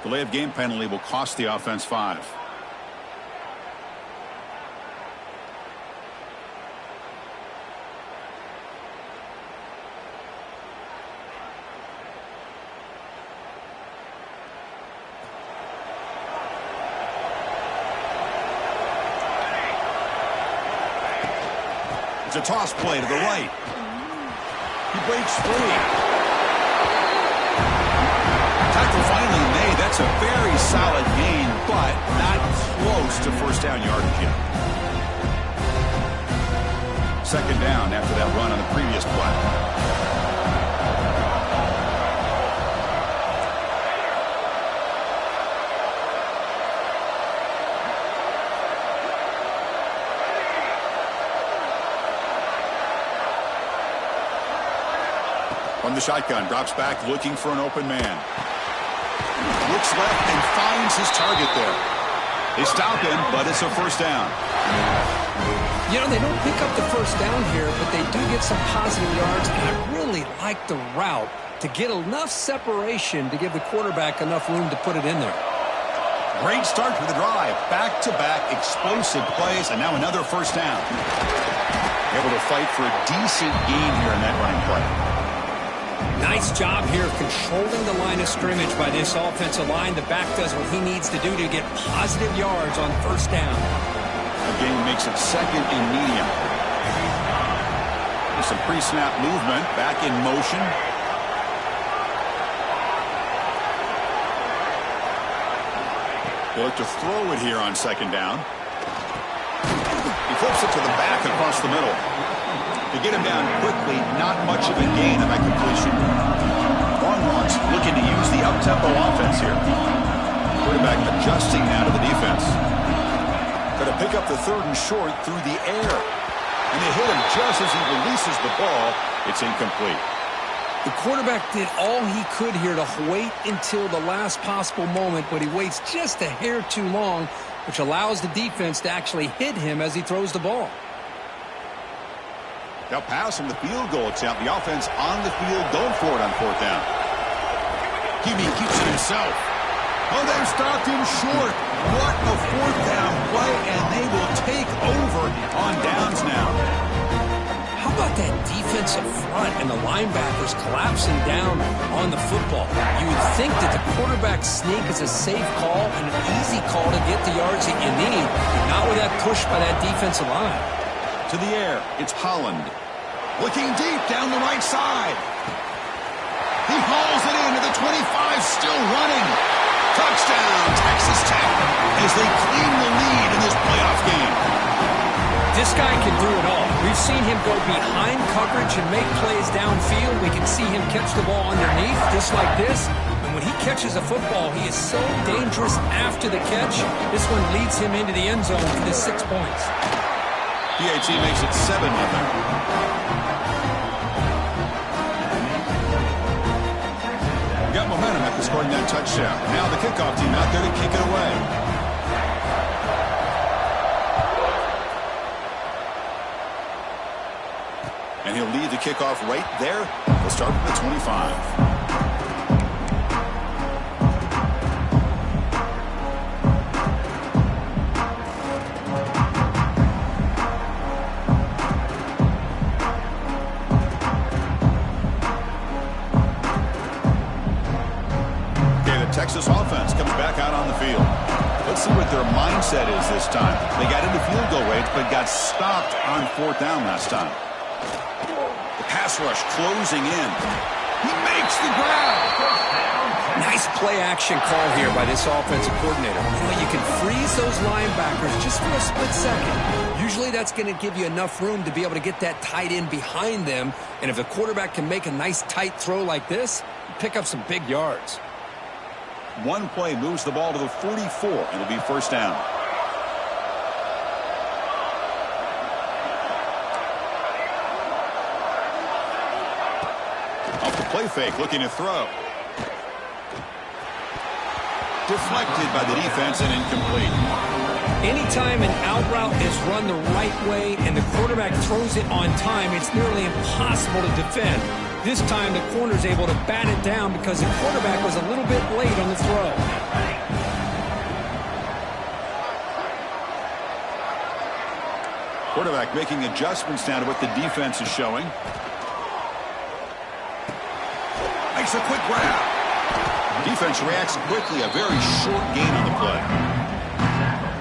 Delay of game penalty will cost the offense 5. It's a toss play to the right. He breaks free. Tackle finally made. That's a very solid gain, but not close to first down yardage yet. Second down after that run on the previous play. From the shotgun, drops back looking for an open man. Looks left and finds his target there. They stop him, but it's a first down. You know, they don't pick up the first down here, but they do get some positive yards, and I really like the route to get enough separation to give the quarterback enough room to put it in there. Great start for the drive. Back-to-back explosive plays, and now another first down. Able to fight for a decent gain here in that running play. Nice job here of controlling the line of scrimmage by this offensive line. The back does what he needs to do to get positive yards on first down. Again, makes it second and medium. With some pre-snap movement, back in motion. They look to throw it here on second down. He flips it to the back across the middle. To get him down quickly, not much of a gain on that completion. Longhorns looking to use the up-tempo offense here. Quarterback adjusting now to the defense. Going to pick up the third and short through the air. And they hit him just as he releases the ball. It's incomplete. The quarterback did all he could here to wait until the last possible moment, but he waits just a hair too long, which allows the defense to actually hit him as he throws the ball. They'll pass from the field goal attempt. The offense on the field going for it on fourth down. Hebe keeps it himself. Oh, they've stopped him short. What a fourth down play, and they will take over on downs now. How about that defensive front and the linebackers collapsing down on the football? You would think that the quarterback sneak is a safe call and an easy call to get the yards that you need, not with that push by that defensive line. To the air, it's Holland. Looking deep down the right side. He hauls it into the 25, still running. Touchdown, Texas Tech, as they claim the lead in this playoff game. This guy can do it all. We've seen him go behind coverage and make plays downfield. We can see him catch the ball underneath, just like this. And when he catches a football, he is so dangerous after the catch. This one leads him into the end zone for the 6 points. PAT makes it 7-0. Got momentum after scoring that touchdown. Now the kickoff team out there to kick it away. And he'll lead the kickoff right there. He'll start from the 25. Texas offense comes back out on the field. Let's see what their mindset is this time. They got into field goal range, but got stopped on fourth down last time. The pass rush closing in. He makes the grab. Nice play action call here by this offensive coordinator. You can freeze those linebackers just for a split second. Usually that's going to give you enough room to be able to get that tight end behind them. And if the quarterback can make a nice tight throw like this, pick up some big yards. One play moves the ball to the 44. It'll be first down. Off the play fake, looking to throw. Deflected by the defense and incomplete. Anytime an out route is run the right way and the quarterback throws it on time, it's nearly impossible to defend. This time the corner's able to bat it down because the quarterback was a little bit late on the throw. Quarterback making adjustments now to what the defense is showing. Makes a quick grab. Defense reacts quickly. A very short gain on the play.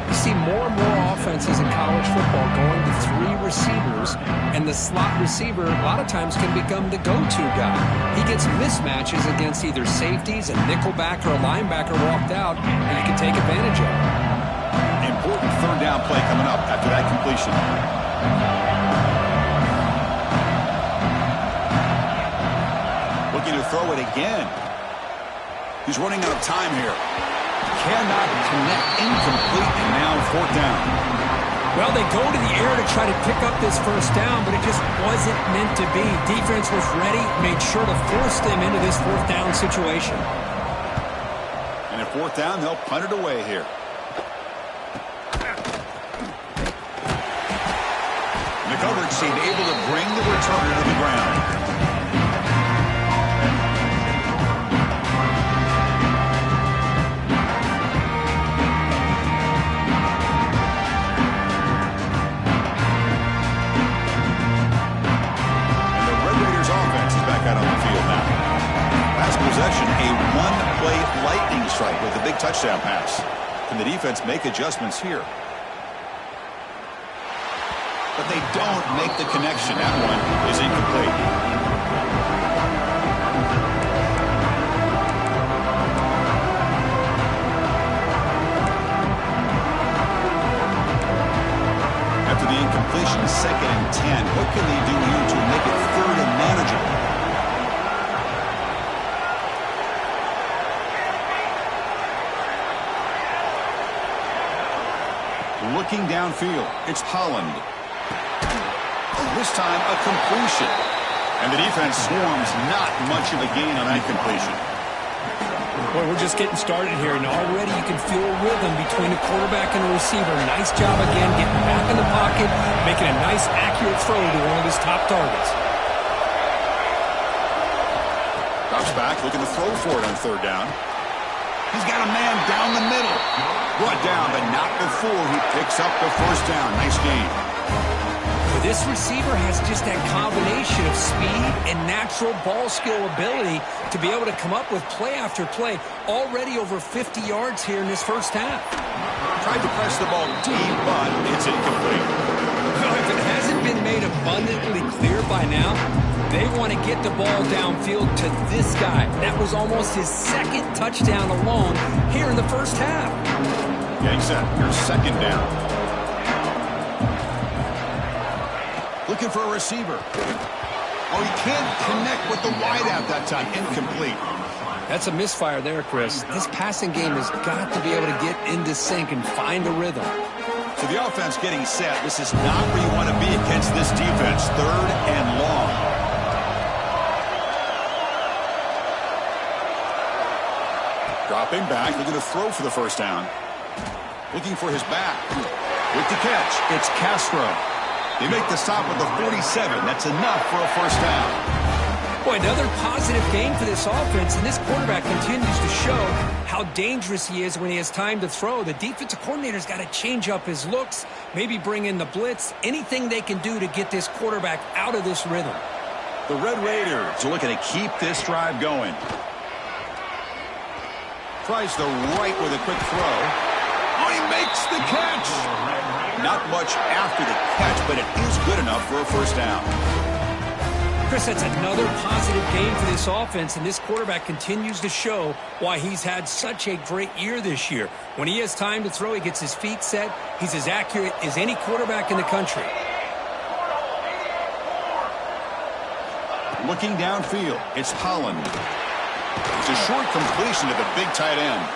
You see more and more offenses in college football going to 3 receivers, and the slot receiver a lot of times can become the go-to guy. He gets mismatches against either safeties, a nickelback, or a linebacker walked out, and you can take advantage of it. Important third down play coming up after that completion. Looking to throw it again. He's running out of time here. Cannot connect, incomplete, and now 4th down. Well, they go to the air to try to pick up this first down, but it just wasn't meant to be. Defense was ready, made sure to force them into this 4th down situation. And at 4th down, they'll punt it away here. The coverage seemed able to bring the returner to the ground. And the Red Raiders offense is back out on the field now. Last possession, a one-play lightning strike with a big touchdown pass. Can the defense make adjustments here? But they don't make the connection. That one is incomplete. After the incompletion, 2nd and 10. What can they do here to make it 3rd and manageable? Looking downfield, it's Holland. This time, a completion. And the defense swarms, not much of a gain on that completion. Well, we're just getting started here, and already you can feel a rhythm between the quarterback and the receiver. Nice job again, getting back in the pocket, making a nice, accurate throw to one of his top targets. Drops back, looking to throw for it on 3rd down. He's got a man down the middle. Brought down, but not before he picks up the 1st down. Nice gain. This receiver has just that combination of speed and natural ball skill ability to be able to come up with play after play. Already over 50 yards here in this first half. Tried to press the ball deep, but it's incomplete. If it hasn't been made abundantly clear by now, they want to get the ball downfield to this guy. That was almost his 2nd touchdown alone here in the first half. Getting set. Here's 2nd down. Looking for a receiver. Oh, he can't connect with the wideout that time. Incomplete. That's a misfire there, Chris. This passing game has got to be able to get into sync and find a rhythm. So the offense getting set. This is not where you want to be against this defense. 3rd and long. Dropping back. Looking to throw for the 1st down. Looking for his back. With the catch, it's Castro. They make the stop with the 47. That's enough for a 1st down. Boy, another positive game for this offense, and this quarterback continues to show how dangerous he is when he has time to throw. The defensive coordinator's got to change up his looks, maybe bring in the blitz, anything they can do to get this quarterback out of this rhythm. The Red Raiders are looking to keep this drive going. Tries the right with a quick throw. Oh, he makes the catch. Not much after the catch, but it is good enough for a 1st down. Chris, that's another positive game for this offense, and this quarterback continues to show why he's had such a great year this year. When he has time to throw, he gets his feet set. He's as accurate as any quarterback in the country. Looking downfield, it's Holland. It's a short completion to the big tight end.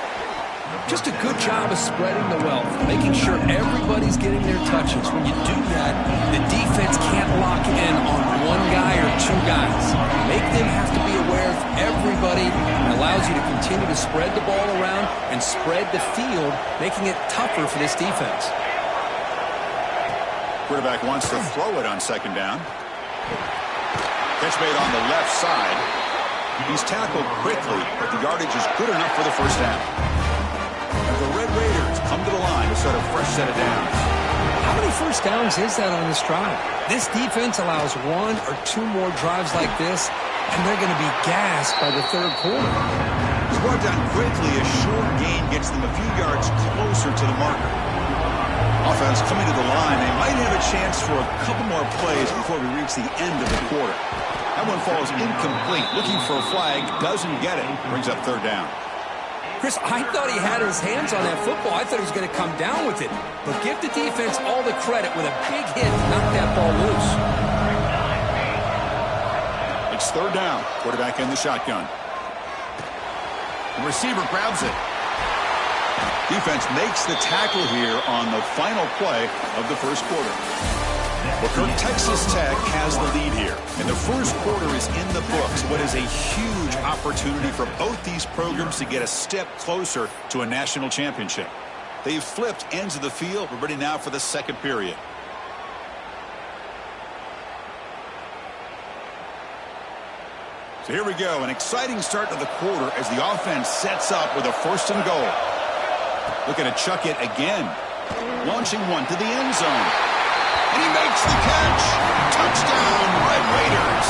Just a good job of spreading the wealth, making sure everybody's getting their touches. When you do that, the defense can't lock in on one guy or 2 guys. Make them have to be aware of with everybody. It allows you to continue to spread the ball around and spread the field, making it tougher for this defense. Quarterback wants to throw it on second down. Catch made on the left side. He's tackled quickly, but the yardage is good enough for the first down. The Red Raiders come to the line to start a fresh set of downs. How many first downs is that on this drive? This defense allows 1 or 2 more drives like this, and they're going to be gassed by the third quarter. It's brought down quickly. A short gain gets them a few yards closer to the marker. Offense coming to the line. They might have a chance for a couple more plays before we reach the end of the quarter. That one falls incomplete. Looking for a flag. Doesn't get it. Brings up third down. Chris, I thought he had his hands on that football. I thought he was going to come down with it. But give the defense all the credit with a big hit to knock that ball loose. It's third down. Quarterback in the shotgun. The receiver grabs it. Defense makes the tackle here on the final play of the first quarter. Well, Kirk, Texas Tech has the lead here, and the first quarter is in the books. What is a huge opportunity for both these programs to get a step closer to a national championship. They've flipped ends of the field. We're ready now for the second period. So here we go, an exciting start to the quarter as the offense sets up with a 1st and goal. Looking to chuck it again. Launching one to the end zone. And he makes the catch. Touchdown, Red Raiders.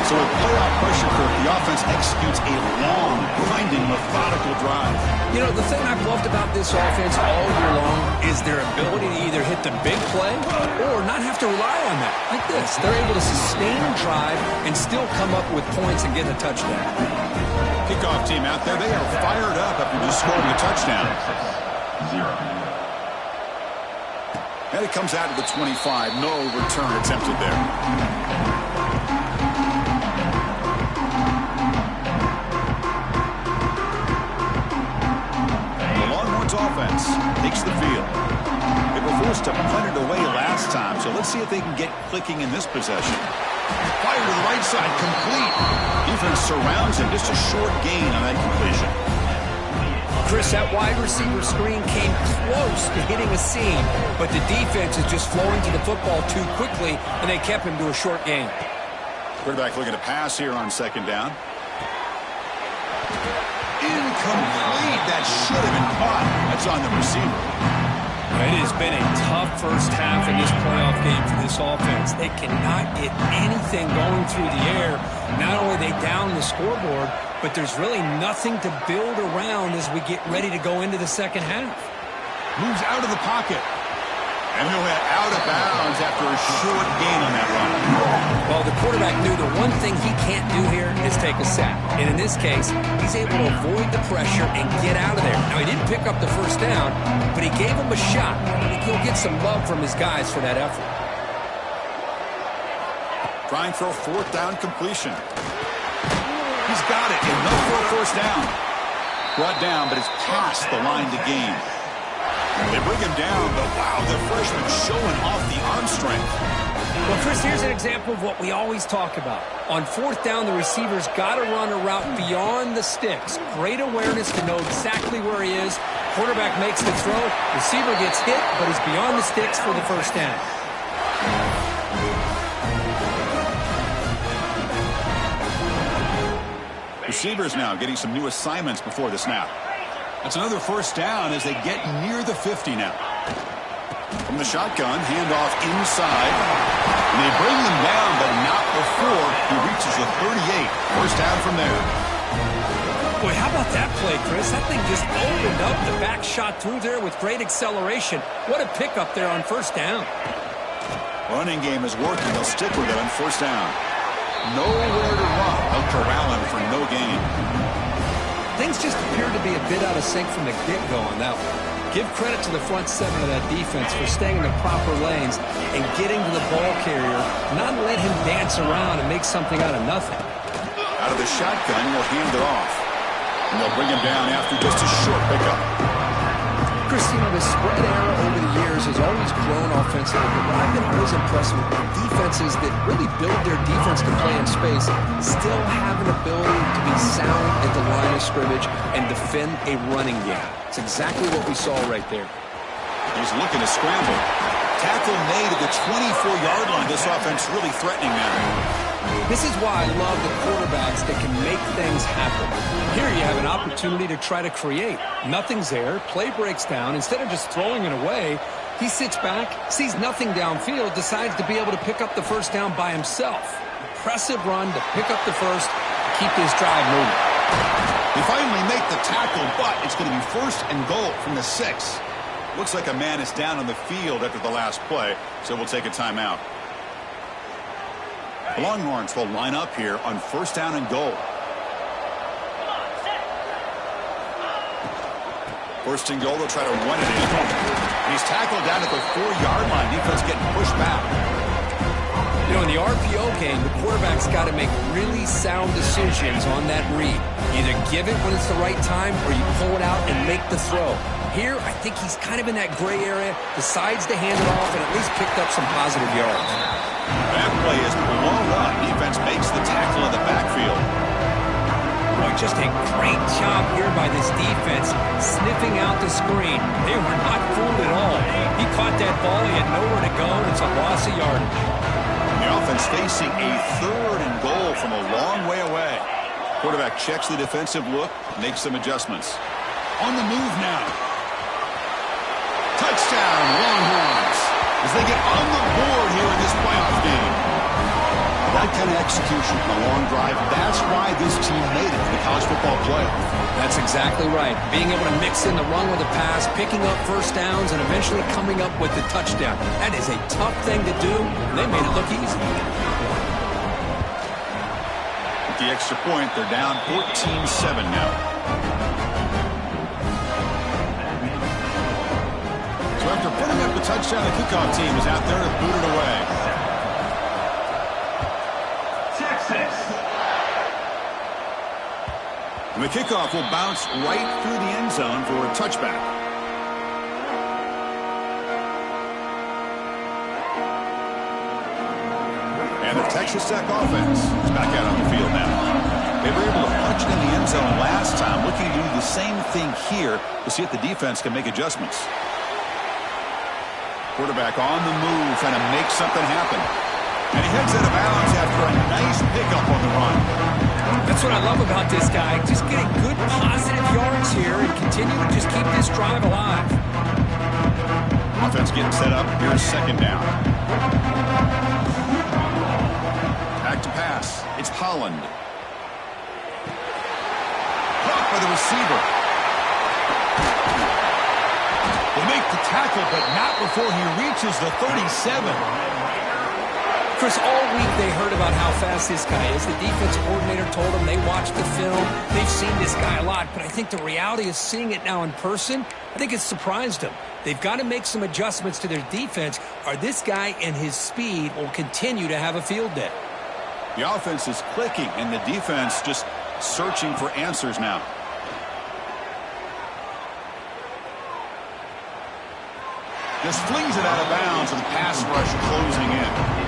So with playoff pressure, Kirk, the offense executes a long, grinding, methodical drive. You know, the thing I've loved about this offense all year long is their ability to either hit the big play or not have to rely on that. Like this. They're able to sustain a drive and still come up with points and get a touchdown. Kickoff team out there, they are fired up after just scoring a touchdown. And it comes out to the 25. No return attempted there. The Longhorns offense takes the field. They were forced to punt it away last time, so let's see if they can get clicking in this possession. Fire to the right side, complete. Defense surrounds him, just a short gain on that completion. Chris, that wide receiver screen came close to hitting a seam, but the defense is just flowing to the football too quickly, and they kept him to a short gain. Quarterback looking to pass here on second down. Incomplete. That should have been caught. That's on the receiver. It has been a tough first half in this playoff game for this offense. They cannot get anything going through the air. Not only are they down the scoreboard, but there's really nothing to build around as we get ready to go into the second half. Moves out of the pocket. And he went out of bounds after a short gain on that run. Well, the quarterback knew the one thing he can't do here is take a sack. And in this case, he's able to avoid the pressure and get out of there. Now, he didn't pick up the first down, but he gave him a shot. I think he'll get some love from his guys for that effort. Trying for a 4th down completion. He's got it. Enough for a first down. Brought down, but it's past the line to gain. They bring him down, but wow, the freshman showing off the arm strength. Well, Chris, here's an example of what we always talk about. On 4th down, the receiver's got to run a route beyond the sticks. Great awareness to know exactly where he is. Quarterback makes the throw. Receiver gets hit, but he's beyond the sticks for the first down. Receivers now getting some new assignments before the snap. That's another first down as they get near the 50 now. From the shotgun, handoff inside. And they bring them down, but not before he reaches the 38. First down from there. Boy, how about that play, Chris? That thing just opened up. The back shot through there with great acceleration. What a pickup there on first down. Running game is working. They'll stick with it on first down. Nowhere to run. They'll corral him for no gain. Things just appeared to be a bit out of sync from the get-go on that one. Give credit to the front 7 of that defense for staying in the proper lanes and getting to the ball carrier, not let him dance around and make something out of nothing. Out of the shotgun, he'll hand it off. And they'll bring him down after just a short pickup. Christina, the spread era over the years has always grown offensively, but what I've been always impressed with defenses that really build their defense to play in space. space, still have an ability to be sound at the line of scrimmage and defend a running game. It's exactly what we saw right there. He's looking to scramble. Tackle made at the 24-yard line. This offense really threatening now. This is why I love the quarterbacks that can make things happen. Here you have an opportunity to try to create. Nothing's there. Play breaks down. Instead of just throwing it away, he sits back, sees nothing downfield, decides to be able to pick up the first down by himself. Impressive run to pick up the first, keep this drive moving. They finally make the tackle, but it's going to be first and goal from the 6. Looks like a man is down on the field after the last play, so we'll take a timeout. The Longhorns will line up here on first down and goal. First and goal, they'll try to run it in. He's tackled down at the 4-yard line. Defense getting pushed back. You know, in the RPO game, the quarterback's got to make really sound decisions on that read. Either give it when it's the right time or you pull it out and make the throw. Here, I think he's kind of in that gray area, decides to hand it off and at least picked up some positive yards. That play is blown up. Defense makes the tackle in the backfield. Boy, just a great job here by this defense, sniffing out the screen. They were not fooled at all. He caught that ball, he had nowhere to go, and it's a loss of yardage. The offense facing a third and goal from a long way away. Quarterback checks the defensive look, makes some adjustments. On the move now. Touchdown, Longhorns, as they get on the board here in this playoff game. That kind of execution on a long drive, that's why this team made it to the college football playoff. That's exactly right. Being able to mix in the run with the pass, picking up first downs, and eventually coming up with the touchdown. That is a tough thing to do. They made it look easy. With the extra point, they're down 14-7 now. So after putting up the touchdown, the kickoff team is out there to boot it away. And the kickoff will bounce right through the end zone for a touchback. And the Texas Tech offense is back out on the field now. They were able to punch it in the end zone last time, looking to do the same thing here to see if the defense can make adjustments. Quarterback on the move, trying to make something happen. And he heads out of bounds after a nice pickup on the run. That's what I love about this guy. Just getting good positive yards here and continue to just keep this drive alive. Offense getting set up. Here's second down. Back to pass. It's Holland. Caught by the receiver. They make the tackle, but not before he reaches the 37. Chris, all week they heard about how fast this guy is. The defensive coordinator told them they watched the film. They've seen this guy a lot, but I think the reality of seeing it now in person, I think it's surprised them. They've got to make some adjustments to their defense, or this guy and his speed will continue to have a field day. The offense is clicking, and the defense just searching for answers now. Just flings it out of bounds, and the pass rush closing in.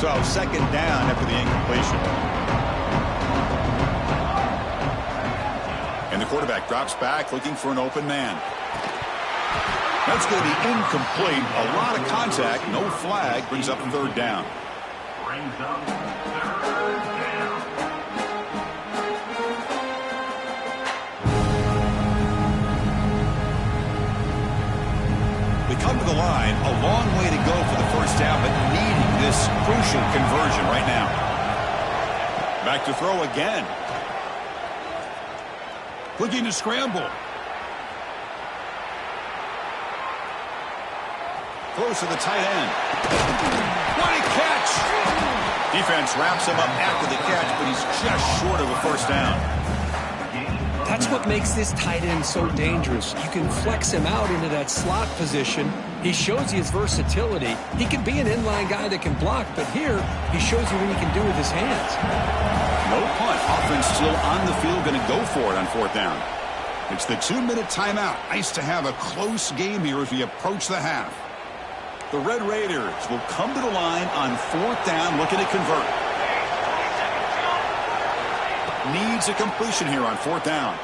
So second down after the incompletion. And the quarterback drops back looking for an open man. That's going to be incomplete. A lot of contact, no flag, brings up third down. Brings up third down. They come to the line, a long way to go for the first down, but needing this crucial conversion right now. Back to throw again. Looking to scramble. Close to the tight end. What a catch! Defense wraps him up after the catch, but he's just short of a first down. That's what makes this tight end so dangerous. You can flex him out into that slot position. He shows you his versatility. He can be an inline guy that can block, but here he shows you what he can do with his hands. No punt. Offense still on the field, going to go for it on fourth down. It's the 2-minute timeout. Nice to have a close game here as we approach the half. The Red Raiders will come to the line on 4th down, looking to convert. Needs a completion here on 4th down.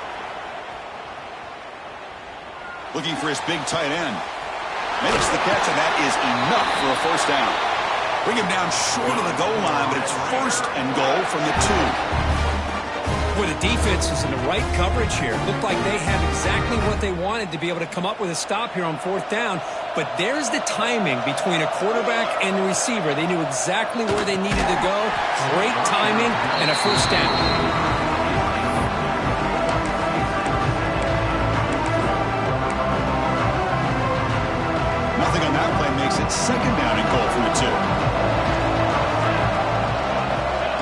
Looking for his big tight end. Makes the catch, and that is enough for a 1st down. Bring him down short of the goal line, but it's 1st and goal from the 2. Boy, the defense is in the right coverage here. Looked like they had exactly what they wanted to be able to come up with a stop here on 4th down. But there's the timing between a quarterback and the receiver. They knew exactly where they needed to go. Great timing and a 1st down. Nothing on that play makes it 2nd down and goal from the 2.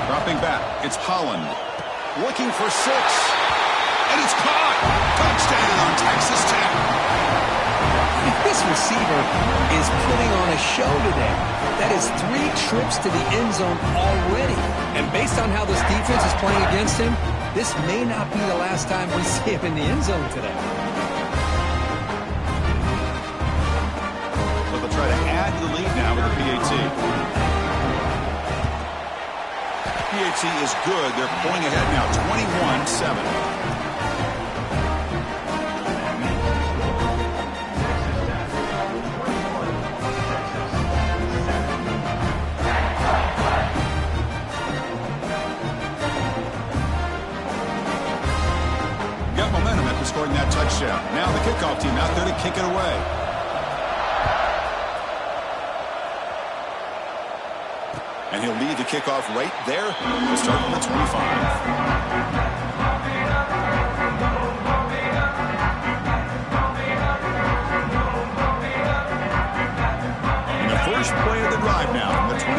Dropping back, it's Holland. Looking for 6. And it's caught. Touchdown, Texas Tech. This receiver is putting on a show today. That is 3 trips to the end zone already. And based on how this defense is playing against him, this may not be the last time we see him in the end zone today. But they'll try to add to the lead now with the PAT. PAT is good. They're pulling ahead now, 21-7. Got momentum after scoring that touchdown. Now the kickoff team out there to kick it away. And he'll lead the kickoff right there to start from the 25. And the first play of the drive now from the 25.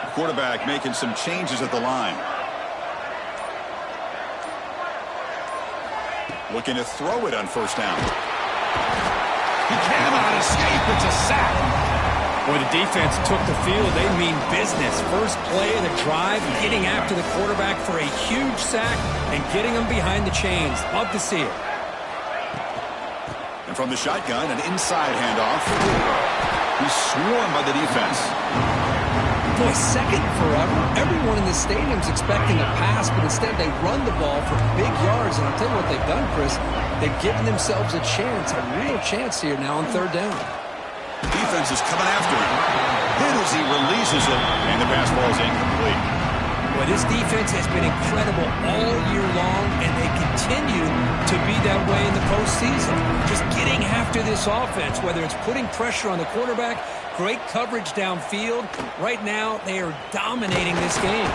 The quarterback making some changes at the line. Looking to throw it on 1st down. He cannot escape. It's a sack. Boy, the defense took the field. They mean business. First play of the drive, getting after the quarterback for a huge sack and getting him behind the chains. Love to see it. And from the shotgun, an inside handoff. He's swarmed by the defense. Boy, 2nd and forever. Everyone in the stadium's expecting a pass, but instead they run the ball for big yards. And I'll tell you what they've done, Chris. They've given themselves a chance, a real chance here now on 3rd down. The defense is coming after him. Hit as he releases it, and the pass ball is incomplete. Boy, this defense has been incredible all year long, and they continue to be that way in the postseason. Just getting after this offense, whether it's putting pressure on the quarterback, great coverage downfield. Right now, they are dominating this game.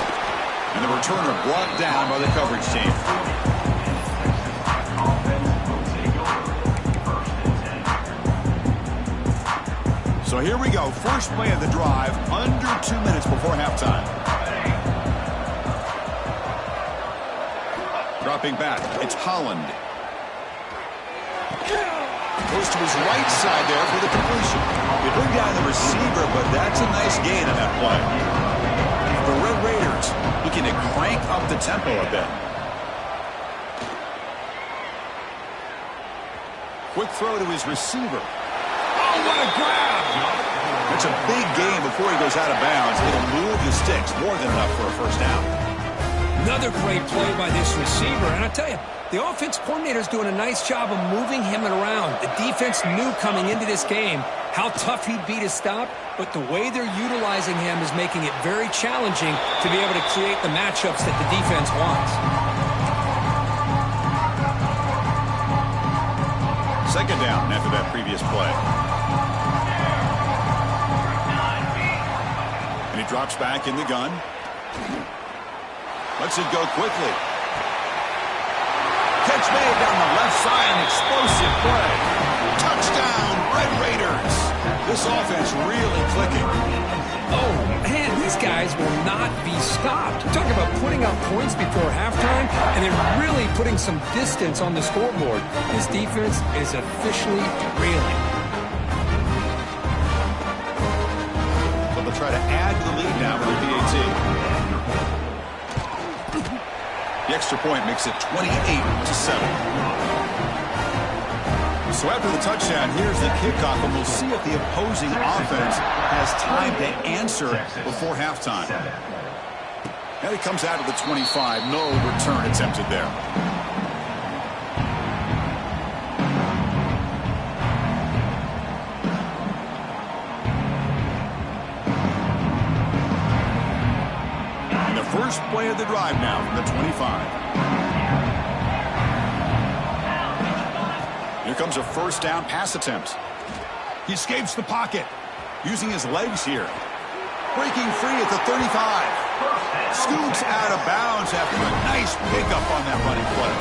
And the returner brought down by the coverage team. So here we go. First play of the drive, under 2 minutes before halftime. Dropping back, it's Holland. Goes to his right side there for the completion. They bring down the receiver, but that's a nice gain on that play. The Red Raiders looking to crank up the tempo a bit. Quick throw to his receiver. Oh, what a grab! That's a big gain before he goes out of bounds. It'll move the sticks, more than enough for a 1st down. Another great play by this receiver. And I tell you, the offense coordinator is doing a nice job of moving him around. The defense knew coming into this game how tough he'd be to stop, but the way they're utilizing him is making it very challenging to be able to create the matchups that the defense wants. 2nd down after that previous play. And he drops back in the gun. Lets it go quickly. Catch made down the left side, an explosive play. Touchdown, Red Raiders. This offense really clicking. Oh, man, these guys will not be stopped. Talk about putting up points before halftime, and they're really putting some distance on the scoreboard. This defense is officially reeling. try to add to the lead now with a PAT. The extra point makes it 28-7. So after the touchdown, here's the kickoff, and we'll see if the opposing offense has time to answer before halftime. Now he comes out of the 25. No return attempted there. And the first play of the drive now from the 25. Here comes a first down pass attempt. He escapes the pocket, using his legs here. Breaking free at the 35. Scoots out of bounds after a nice pickup on that running play.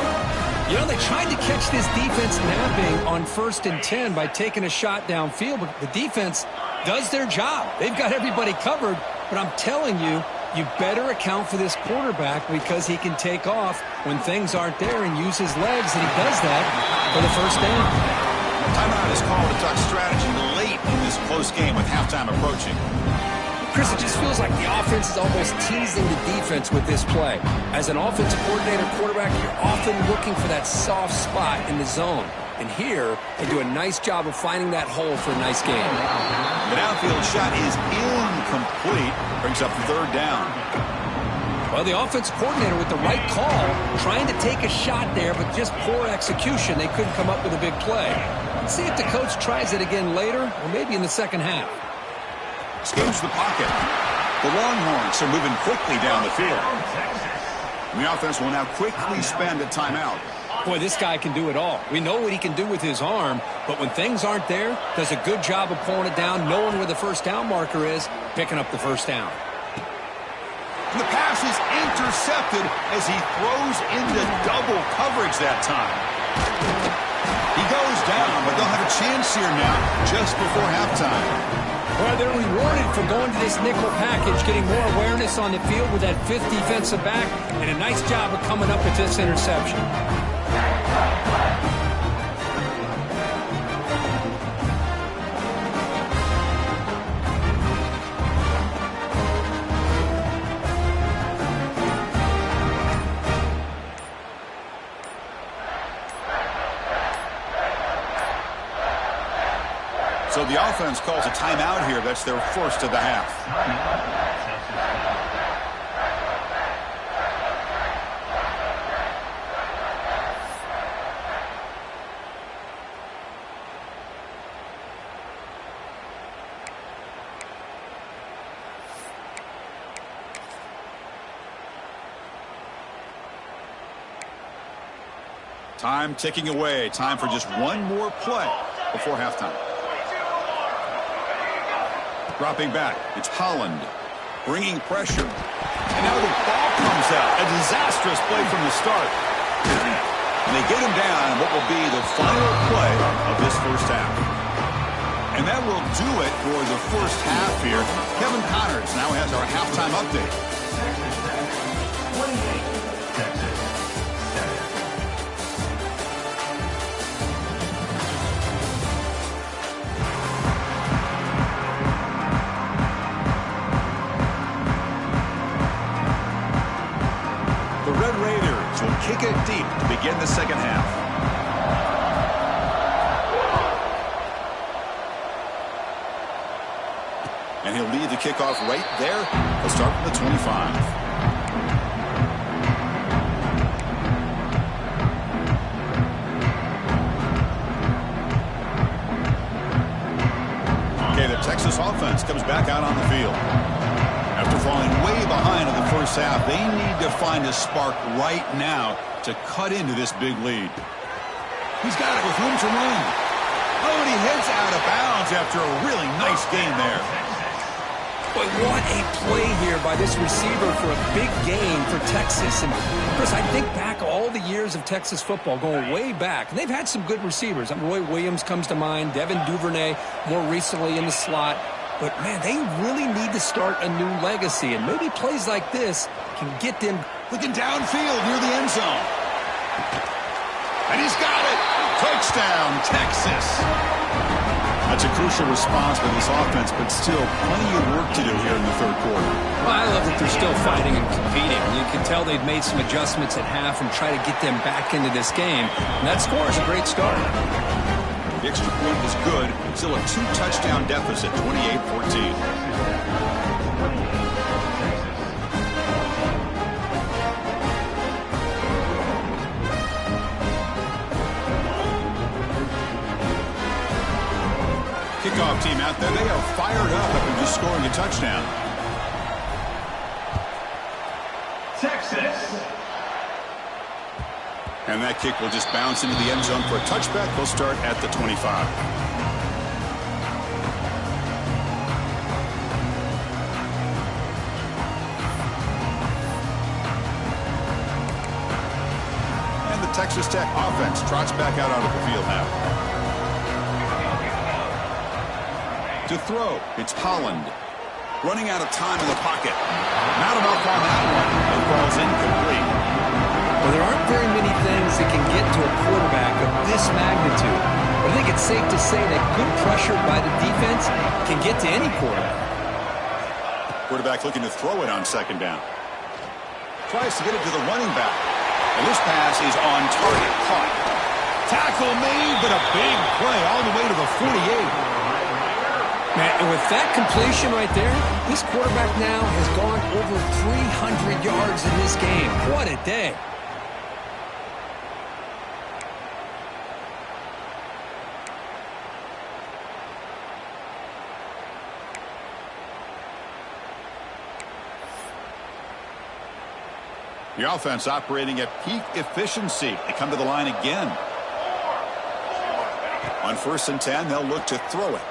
You know, they tried to catch this defense napping on 1st and 10 by taking a shot downfield, but the defense does their job. They've got everybody covered, but I'm telling you, you better account for this quarterback because he can take off when things aren't there and use his legs, and he does that for the first down. Timeout is called to talk strategy late in this close game with halftime approaching. Chris, it just feels like the offense is almost teasing the defense with this play. As an offensive coordinator, quarterback, you're often looking for that soft spot in the zone. And here, they do a nice job of finding that hole for a nice game. The downfield shot is incomplete. Brings up 3rd down. Well, the offensive coordinator with the right call, trying to take a shot there, but just poor execution. They couldn't come up with a big play. Let's see if the coach tries it again later, or maybe in the second half. Schemes the pocket. The Longhorns are moving quickly down the field. And the offense will now quickly spend a timeout. Boy, this guy can do it all. We know what he can do with his arm, but when things aren't there, does a good job of pulling it down, knowing where the first down marker is, picking up the first down. And the pass is intercepted as he throws into double coverage that time. He goes down, but they'll have a chance here now just before halftime. Well, they're rewarded for going to this nickel package, getting more awareness on the field with that 5th defensive back, and a nice job of coming up with this interception. So the offense calls a timeout here. That's their first of the half. Time ticking away. Time for just one more play before halftime. Dropping back, it's Holland, bringing pressure. And now the ball comes out. A disastrous play from the start. And they get him down what will be the final play of this first half. And that will do it for the first half here. Kevin Connors now has our halftime update. Kick it deep to begin the second half. And he'll lead the kickoff right there. He'll start from the 25. Okay, the Texas offense comes back out on the field. After falling way behind in the first half, they need to find a spark right now to cut into this big lead. He's got it with room to run. Oh, and he heads out of bounds after a really nice gain there. Boy, what a play here by this receiver for a big gain for Texas. And, Chris, I think back all the years of Texas football, going way back, and they've had some good receivers. Roy Williams comes to mind, Devin Duvernay more recently in the slot. But, man, they really need to start a new legacy, and maybe plays like this can get them looking downfield near the end zone. And he's got it. Touchdown, Texas. That's a crucial response by this offense, but still plenty of work to do here in the third quarter. Well, I love that they're still fighting and competing. You can tell they've made some adjustments at half and try to get them back into this game. And that score is a great start. The extra point is good. Still a 2-touchdown deficit, 28-14. Kickoff team out there. They are fired up after just scoring a touchdown. Texas. And that kick will just bounce into the end zone for a touchback. They'll start at the 25. And the Texas Tech offense trots back out onto the field now. To throw, it's Holland. Running out of time in the pocket. Not enough on that one. It falls incomplete. Well, there aren't very many things that can get to a quarterback of this magnitude. But I think it's safe to say that good pressure by the defense can get to any quarterback. Quarterback looking to throw it on second down. Tries to get it to the running back. And this pass is on target. Caught. Tackle made, but a big play all the way to the 48. Man, and with that completion right there, this quarterback now has gone over 300 yards in this game. What a day. The offense operating at peak efficiency. They come to the line again. On 1st and 10, they'll look to throw it.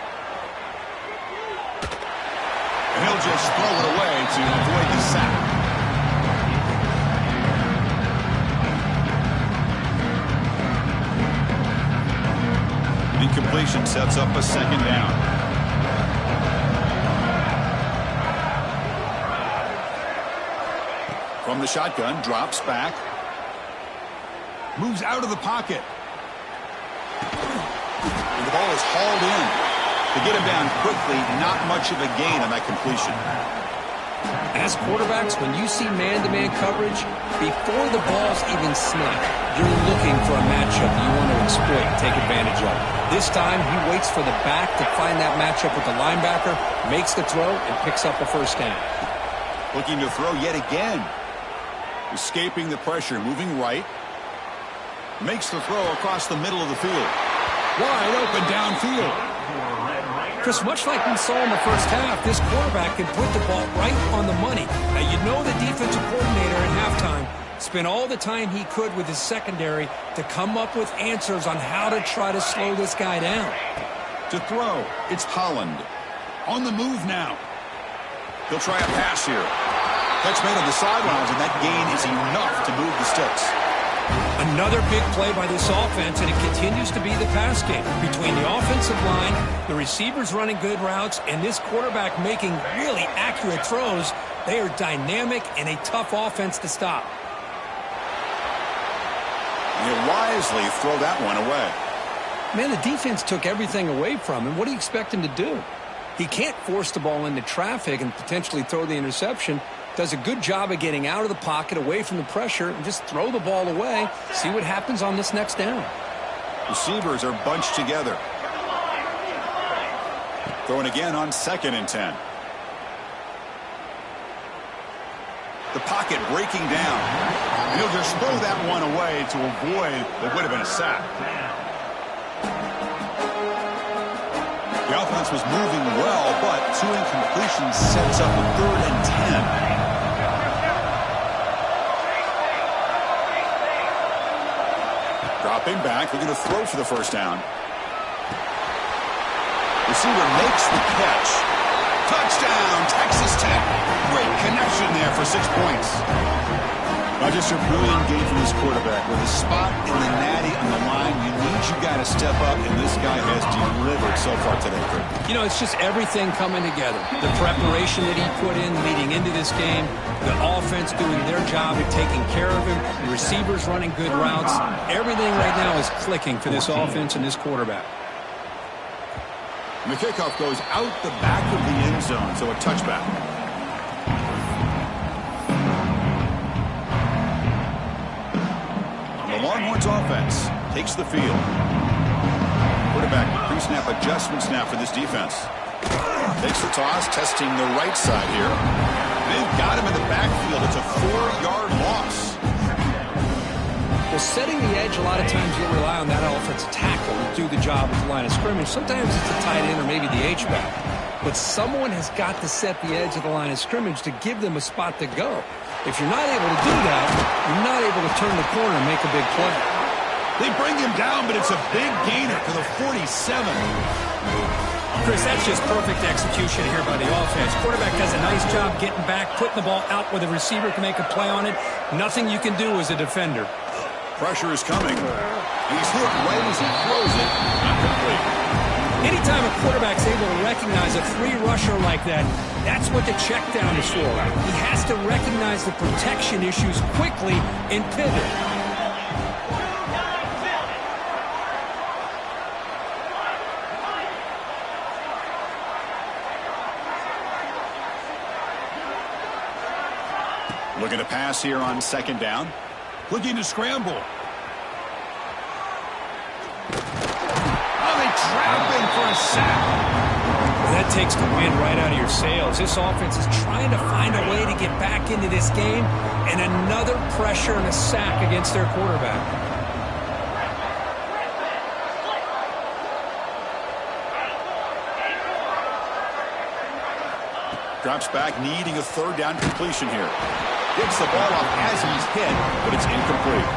And he'll just throw it away to avoid the sack. Incompletion sets up a second down. From the shotgun, drops back. Moves out of the pocket. And the ball is hauled in. To get him down quickly, not much of a gain on that completion. As quarterbacks, when you see man-to-man coverage, before the ball's even snapped, you're looking for a matchup you want to exploit, take advantage of. This time, he waits for the back to find that matchup with the linebacker, makes the throw, and picks up a first down. Looking to throw yet again. Escaping the pressure, moving right. Makes the throw across the middle of the field. Wide open downfield. Chris, much like we saw in the first half, this quarterback can put the ball right on the money. Now, you know the defensive coordinator at halftime spent all the time he could with his secondary to come up with answers on how to try to slow this guy down. To throw, it's Holland. On the move now. He'll try a pass here. Catch made on the sidelines, and that gain is enough to move the sticks. Another big play by this offense, and it continues to be the pass game. Between the offensive line, the receivers running good routes, and this quarterback making really accurate throws, they are dynamic and a tough offense to stop. You wisely throw that one away. Man, the defense took everything away from him. What do you expect him to do? He can't force the ball into traffic and potentially throw the interception. Does a good job of getting out of the pocket, away from the pressure, and just throw the ball away. See what happens on this next down. Receivers are bunched together. Throwing again on 2nd and 10. The pocket breaking down. And he'll just throw that one away to avoid what would have been a sack. The offense was moving well, but 2 incompletions sets up a 3rd and 10. Dropping back, looking to throw for the first down. Receiver makes the catch. Touchdown, Texas Tech. Great connection there for 6 points. Now just a brilliant game from this quarterback. With a spot in the natty on the line, you got to step up, and this guy has delivered so far today, Kurt. You know, it's just everything coming together. The preparation that he put in leading into this game, the offense doing their job of taking care of him, the receivers running good routes. Everything right now is clicking for this offense and this quarterback. And the kickoff goes out the back of the end zone, so a touchback. The Longhorns offense takes the field. Quarterback pre-snap adjustments now for this defense. Takes the toss, testing the right side here. They've got him in the backfield. It's a 4-yard loss. Well, setting the edge, a lot of times you'll rely on that offensive tackle to do the job at the line of scrimmage. Sometimes it's a tight end or maybe the H-back. But someone has got to set the edge of the line of scrimmage to give them a spot to go. If you're not able to do that, you're not able to turn the corner and make a big play. They bring him down, but it's a big gainer for the 47. Chris, that's just perfect execution here by the offense. Quarterback does a nice job getting back, putting the ball out where the receiver can make a play on it. Nothing you can do as a defender. Pressure is coming. He's hit right as he throws it. Not complete. Anytime a quarterback's able to recognize a free rusher like that, that's what the check down is for. He has to recognize the protection issues quickly and pivot. Looking to pass here on second down. Looking to scramble. Oh, they trap him for a sack. Well, that takes the wind right out of your sails. This offense is trying to find a way to get back into this game, and another pressure and a sack against their quarterback. Drops back, needing a third down completion here. Gets the ball off as he's hit, but it's incomplete.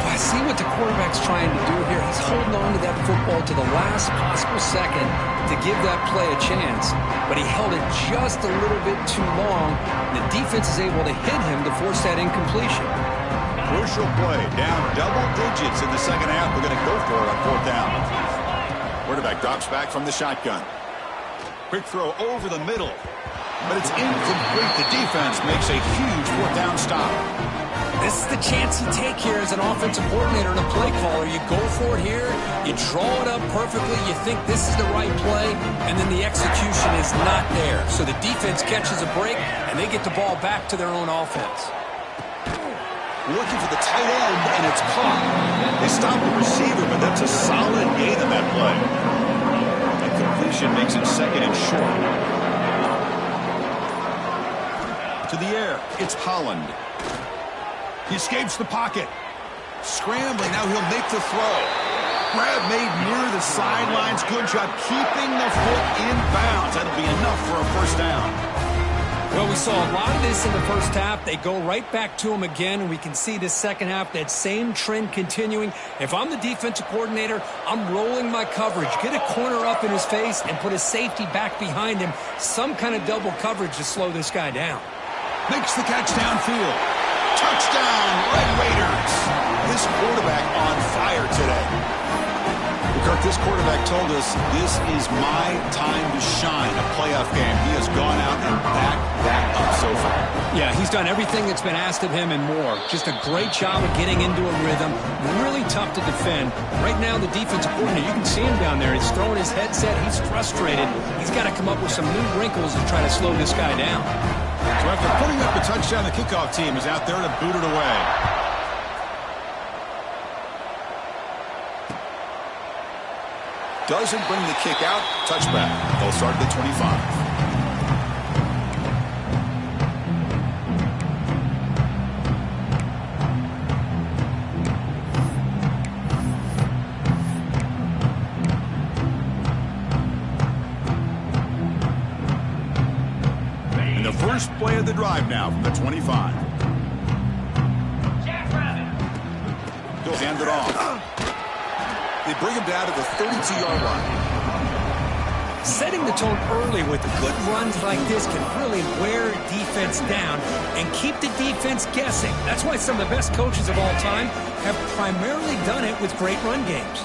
I see what the quarterback's trying to do here. He's holding on to that football to the last possible second to give that play a chance, but he held it just a little bit too long. The defense is able to hit him to force that incompletion. Crucial play, down double digits in the second half. We're going to go for it on fourth down. Quarterback drops back from the shotgun. Quick throw over the middle. But it's incomplete. The defense makes a huge fourth down stop. This is the chance you take here as an offensive coordinator and a play caller. You go for it here, you draw it up perfectly, you think this is the right play, and then the execution is not there. So the defense catches a break, and they get the ball back to their own offense. Looking for the tight end, and it's caught. They stop the receiver, but that's a solid gain on that play. That completion makes it second and short. To the air, it's Holland. He escapes the pocket. Scrambling, now he'll make the throw. Grab made near the sidelines. Good job keeping the foot in bounds. That'll be enough for a first down. Well, we saw a lot of this in the first half. They go right back to him again, and we can see this second half, that same trend continuing. If I'm the defensive coordinator, I'm rolling my coverage. Get a corner up in his face and put a safety back behind him. Some kind of double coverage to slow this guy down. Makes the catch downfield. Touchdown, Red Raiders. This quarterback on fire today. Kirk, this quarterback told us this is my time to shine, a playoff game. He has gone out and backed that up so far. Yeah, he's done everything that's been asked of him and more. Just a great job of getting into a rhythm. Really tough to defend. Right now, the defensive coordinator, you can see him down there. He's throwing his headset. He's frustrated. He's got to come up with some new wrinkles to try to slow this guy down. So after putting up the touchdown, the kickoff team is out there to boot it away. Doesn't bring the kick out. Touchback. They'll start at the 25. And the first play of the drive now from the 25. He'll hand it off. They bring him down to the 32-yard line. Setting the tone early with good runs like this can really wear a defense down and keep the defense guessing. That's why some of the best coaches of all time have primarily done it with great run games.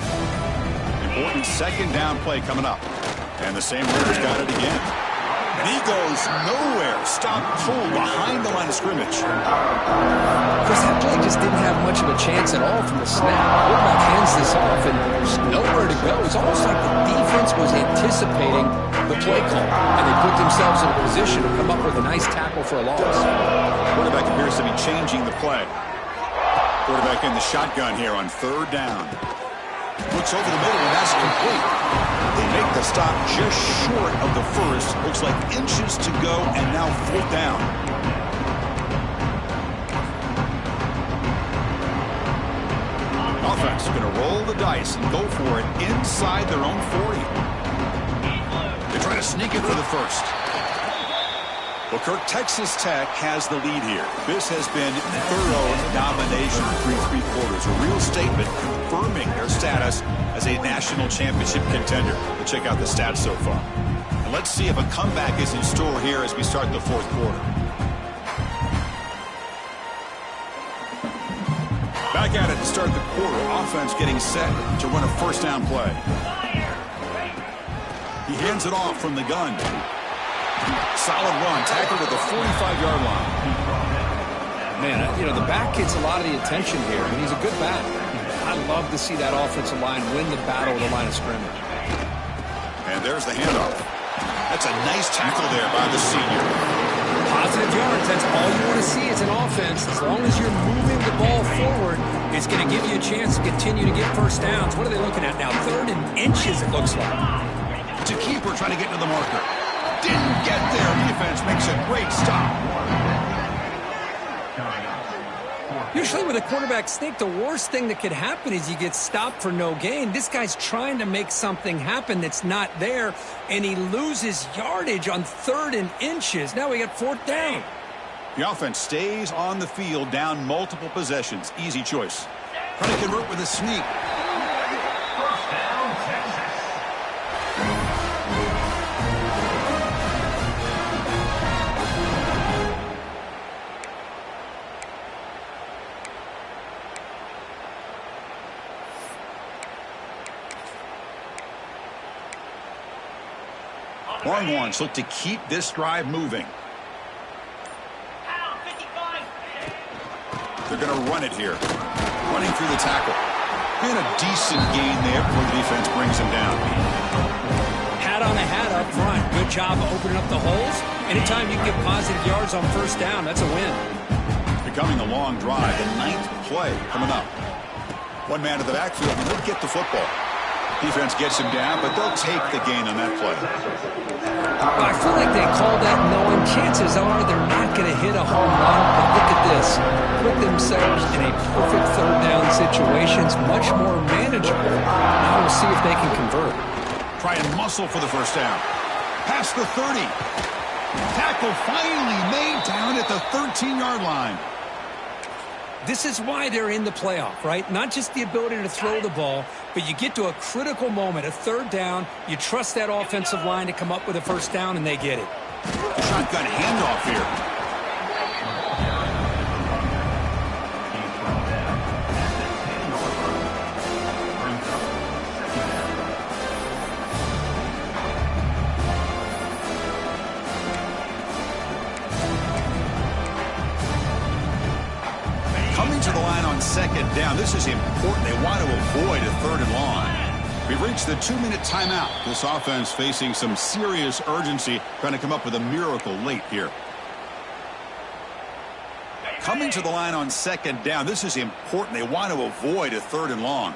Important second down play coming up. And the same Raiders got it again. And he goes nowhere. stop pulled behind the line of scrimmage. Because that play just didn't have much of a chance at all from the snap. Quarterback hands this off, and there's nowhere to go. It's almost like the defense was anticipating the play call, and they put themselves in a position to come up with a nice tackle for a loss. Quarterback appears to be changing the play. Quarterback in the shotgun here on third down. Looks over the middle, and that's complete. They make the stop just short of the first. Looks like inches to go, and now fourth down. Offense going to roll the dice and go for it inside their own 40. They try to sneak it for the first. Well, Kirk, Texas Tech has the lead here. This has been thorough domination through three quarters. A real statement confirming their status as a national championship contender. We'll check out the stats so far. And let's see if a comeback is in store here as we start the fourth quarter. Back at it to start the quarter. Offense getting set to run a first down play. He hands it off from the gun. Solid run, tackled at the 45-yard line. Man, the back gets a lot of the attention here, and he's a good back. I love to see that offensive line win the battle of the line of scrimmage. And there's the handoff. That's a nice tackle there by the senior. Positive yards, that's all you want to see as an offense. As long as you're moving the ball forward, it's going to give you a chance to continue to get first downs. What are they looking at now? 3rd and inches, it looks like. It's a keeper trying to get to the marker. Didn't get there. Defense makes a great stop. Usually with a quarterback sneak, the worst thing that could happen is you get stopped for no gain. This guy's trying to make something happen that's not there, and he loses yardage on 3rd and inches. Now we got 4th down. The offense stays on the field, down multiple possessions. Easy choice. Trying to convert with a sneak. First down, Texas. Longhorns look to keep this drive moving. They're going to run it here. Running through the tackle. And a decent gain there before the defense brings him down. Hat on a hat up front. Good job of opening up the holes. Anytime you can get positive yards on first down, that's a win. Becoming a long drive. The 9th play coming up. One man in the backfield, and they'll get the football. Defense gets him down, but they'll take the gain on that play. Well, I feel like they called that knowing chances are they're not going to hit a home run. But look at this. Put themselves in a perfect 3rd down situation. It's much more manageable. Now we'll see if they can convert. Try and muscle for the first down. Past the 30. Tackle finally made down at the 13-yard line. This is why they're in the playoff, right? Not just the ability to throw the ball, but you get to a critical moment, a 3rd down, you trust that offensive line to come up with a first down, and they get it. Shotgun handoff here. Coming to the line on 2nd down. This is important. They want to avoid a 3rd and long. We've reached the 2-minute timeout. This offense facing some serious urgency, trying to come up with a miracle late here. Coming to the line on 2nd down. This is important. They want to avoid a 3rd and long.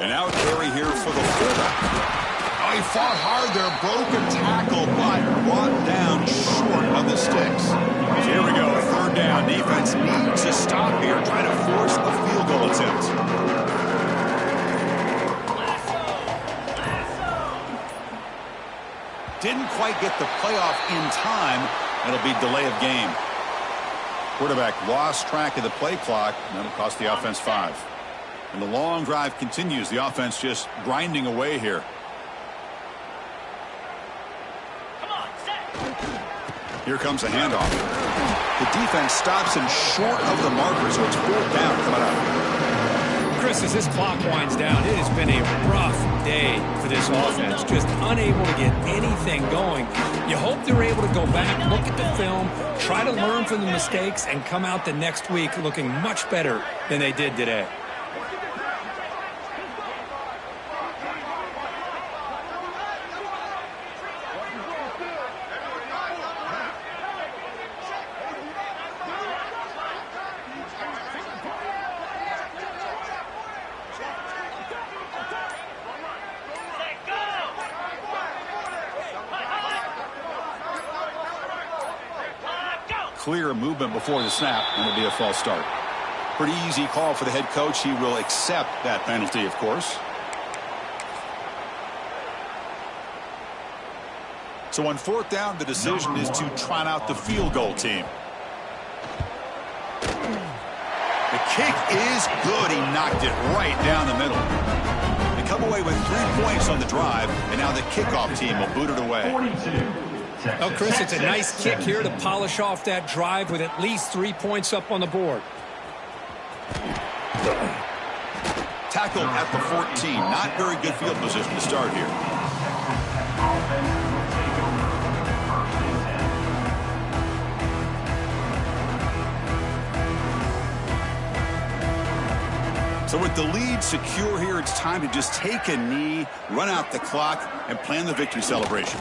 And now a carry here for the fullback. Oh, he fought hard there. Broken tackle, but brought down short of the sticks. Here we go. 3rd down. Defense needs to stop here, trying to force a field goal attempt. Didn't quite get the playoff in time. It'll be delay of game. Quarterback lost track of the play clock, and that'll cost the offense 5. And the long drive continues. The offense just grinding away here. Here comes a handoff. The defense stops him short of the marker, so it's 4th down coming up. Chris, as this clock winds down, it has been a rough day for this offense. Just unable to get anything going. You hope they're able to go back, look at the film, try to learn from the mistakes, and come out the next week looking much better than they did today. Clear movement before the snap, and it'll be a false start. Pretty easy call for the head coach. He will accept that penalty, of course. So on fourth down, the decision is to trot out the field goal team. The kick is good. He knocked it right down the middle. They come away with 3 points on the drive, and now the kickoff team will boot it away. 42. Oh, Chris, it's a nice kick here to polish off that drive with at least 3 points up on the board. Tackled at the 14. Not very good field position to start here. So with the lead secure here, it's time to just take a knee, run out the clock, and plan the victory celebration.